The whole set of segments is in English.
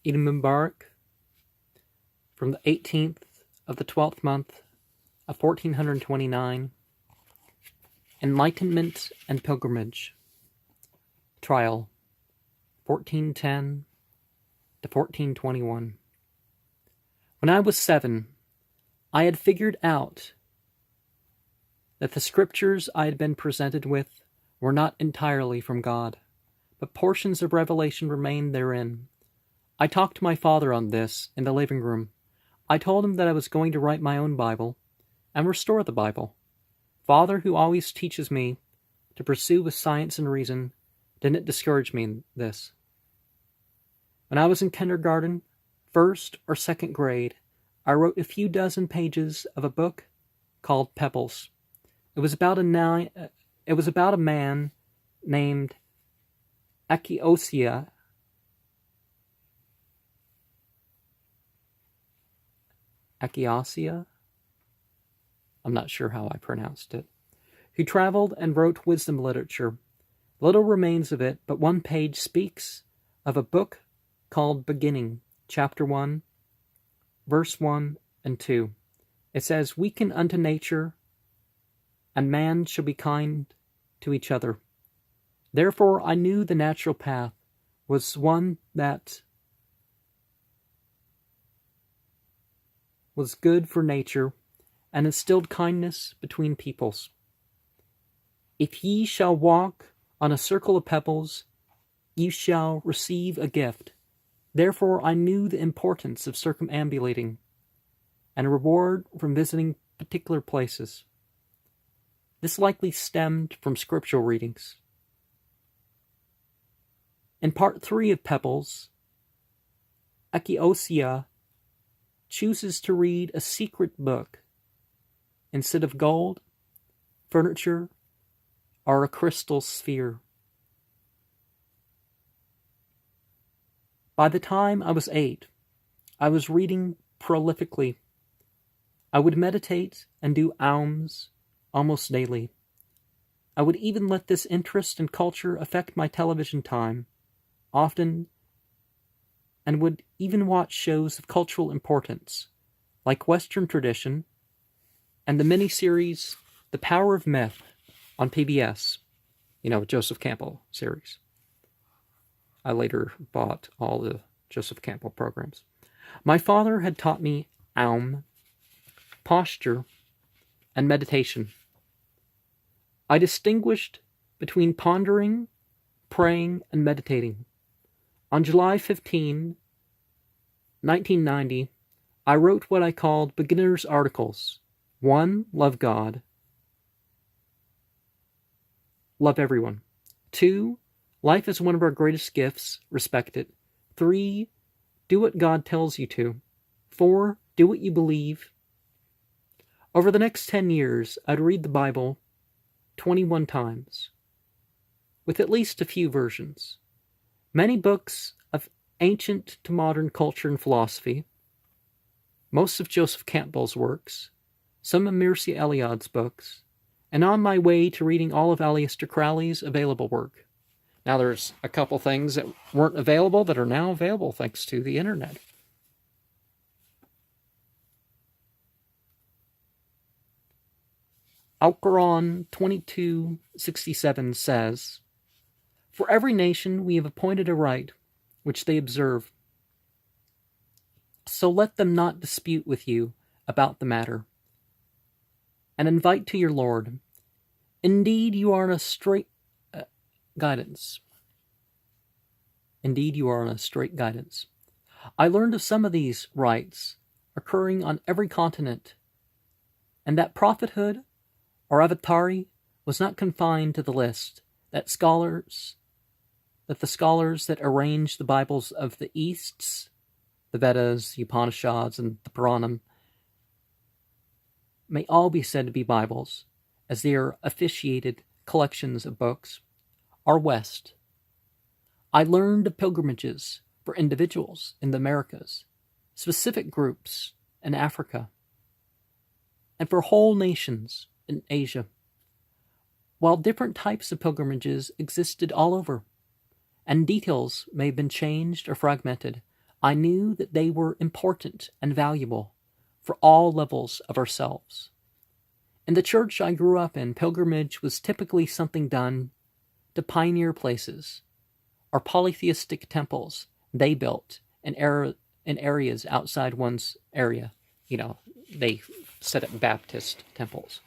Eid Mubarak, from the 18th of the 12th month of 1429, Enlightenment and Pilgrimage, Trial, 1410 to 1421. When I was 7, I had figured out that the scriptures I had been presented with were not entirely from God, but portions of revelation remained therein. I talked to my father on this in the living room. I told him that I was going to write my own Bible and restore the Bible. Father, who always teaches me to pursue with science and reason, didn't discourage me in this. When I was in kindergarten, first or second grade, I wrote a few dozen pages of a book called Pebbles. It was about a man named Achiosia I'm not sure how I pronounced it, who traveled and wrote wisdom literature. Little remains of it, but one page speaks of a book called Beginning, chapter 1, verse 1 and 2. It says, "Weaken unto nature, and man shall be kind to each other. Therefore I knew the natural path was one that was good for nature, and instilled kindness between peoples. If ye shall walk on a circle of pebbles, ye shall receive a gift. Therefore I knew the importance of circumambulating, and a reward from visiting particular places." This likely stemmed from scriptural readings. In part 3 of Pebbles, Achiosia chooses to read a secret book instead of gold, furniture, or a crystal sphere. By the time I was 8, I was reading prolifically. I would meditate and do alms almost daily. I would even let this interest in culture affect my television time, often, and would even watch shows of cultural importance, like Western Tradition and the miniseries The Power of Myth on PBS, Joseph Campbell series. I later bought all the Joseph Campbell programs. My father had taught me aum, posture, and meditation. I distinguished between pondering, praying, and meditating. On July 15, 1990, I wrote what I called beginner's articles. 1. Love God. Love everyone. 2. Life is one of our greatest gifts. Respect it. 3. Do what God tells you to. 4. Do what you believe. Over the next 10 years, I'd read the Bible 21 times, with at least a few versions. Many books of ancient to modern culture and philosophy, most of Joseph Campbell's works, some of Mircea Eliade's books, and on my way to reading all of Aleister Crowley's available work. Now there's a couple things that weren't available that are now available thanks to the internet. Al-Quran 22:67 says, "For every nation we have appointed a rite, which they observe. So let them not dispute with you about the matter, and invite to your Lord. Indeed, you are on a straight guidance. Indeed, you are on a straight guidance." I learned of some of these rites occurring on every continent, and that prophethood or avatari was not confined to the list that the scholars that arranged the Bibles of the Easts, the Vedas, the Upanishads, and the Puranam, may all be said to be Bibles, as they are officiated collections of books, are West. I learned of pilgrimages for individuals in the Americas, specific groups in Africa, and for whole nations in Asia, while different types of pilgrimages existed all over, and details may have been changed or fragmented. I knew that they were important and valuable for all levels of ourselves. In the church I grew up in, pilgrimage was typically something done to pioneer places or polytheistic temples they built in areas outside one's area. They set up Baptist temples.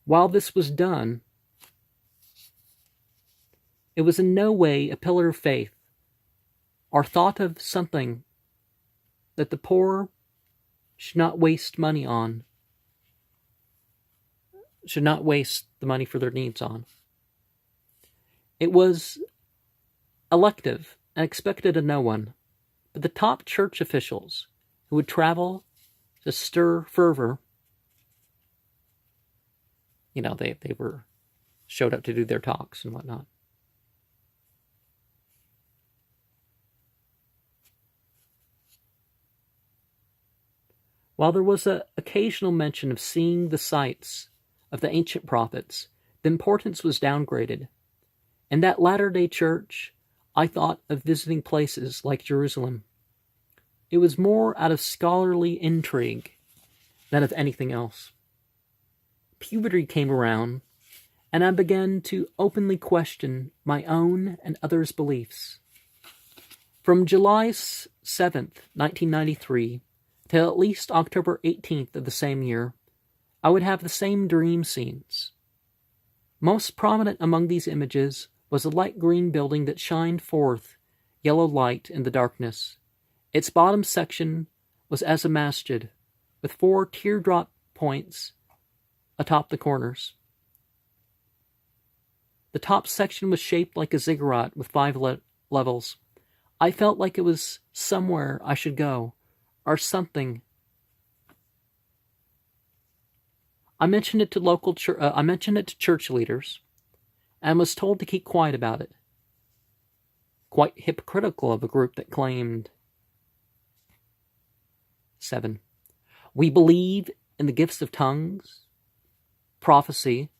While this was done, it was in no way a pillar of faith or thought of something that the poor should not waste money on, should not waste the money for their needs on. It was elective and expected of no one, but the top church officials who would travel to stir fervor. They showed up to do their talks and whatnot. While there was an occasional mention of seeing the sites of the ancient prophets, the importance was downgraded. In that latter-day church, I thought of visiting places like Jerusalem. It was more out of scholarly intrigue than of anything else. Puberty came around, and I began to openly question my own and others' beliefs. From July 7th, 1993, till at least October 18th of the same year, I would have the same dream scenes. Most prominent among these images was a light green building that shined forth yellow light in the darkness. Its bottom section was as a masjid, with 4 teardrop points atop the corners. The top section was shaped like a ziggurat with 5 levels. I felt like it was somewhere I should go, or something. I mentioned it to church leaders, and was told to keep quiet about it. Quite hypocritical of a group that claimed 7. We believe in the gifts of tongues, prophecy,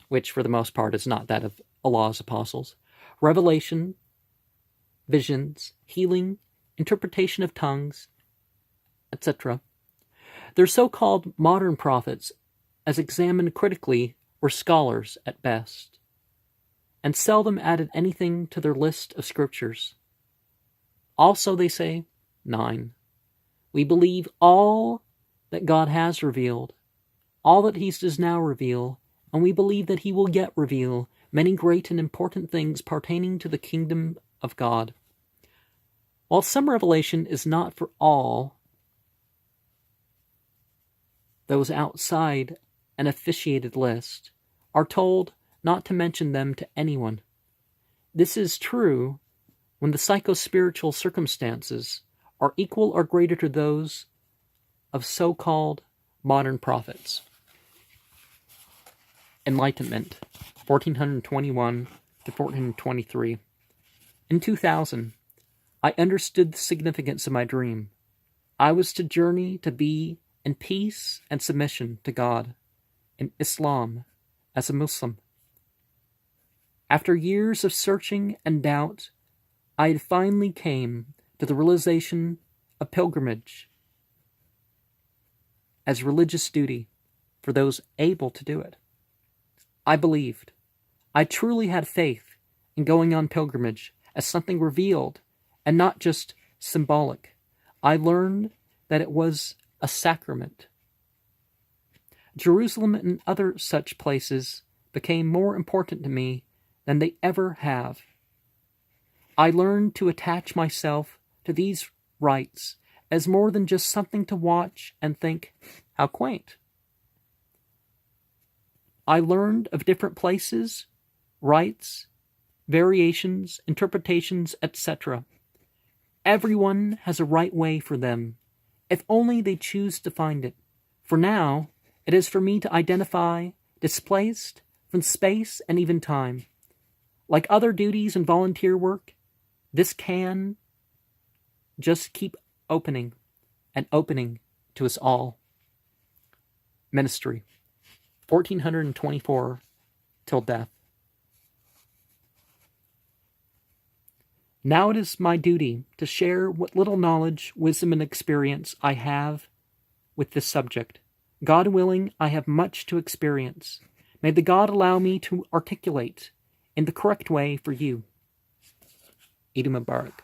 which for the most part is not that of Allah's apostles, revelation, visions, healing, interpretation of tongues, etc. Their so-called modern prophets, as examined critically, were scholars at best, and seldom added anything to their list of scriptures. Also, they say, 9. We believe all that God has revealed, all that He does now reveal, and we believe that He will yet reveal many great and important things pertaining to the kingdom of God. While some revelation is not for all, those outside an officiated list are told not to mention them to anyone. This is true when the psychospiritual circumstances are equal or greater to those of so-called modern prophets. Enlightenment, 1421 to 1423. In 2000, I understood the significance of my dream. I was to journey to be in peace and submission to God, in Islam, as a Muslim. After years of searching and doubt, I had finally came to the realization of pilgrimage as religious duty for those able to do it. I believed. I truly had faith in going on pilgrimage as something revealed and not just symbolic. I learned that it was a sacrament. Jerusalem and other such places became more important to me than they ever have. I learned to attach myself to these rites as more than just something to watch and think, how quaint. I learned of different places, rites, variations, interpretations, etc. Everyone has a right way for them, if only they choose to find it. For now, it is for me to identify displaced from space and even time. Like other duties and volunteer work, this can just keep opening and opening to us all. Ministry, 1424 till death. Now it is my duty to share what little knowledge, wisdom, and experience I have with this subject. God willing, I have much to experience. May the God allow me to articulate in the correct way for you. Eid Mubarak.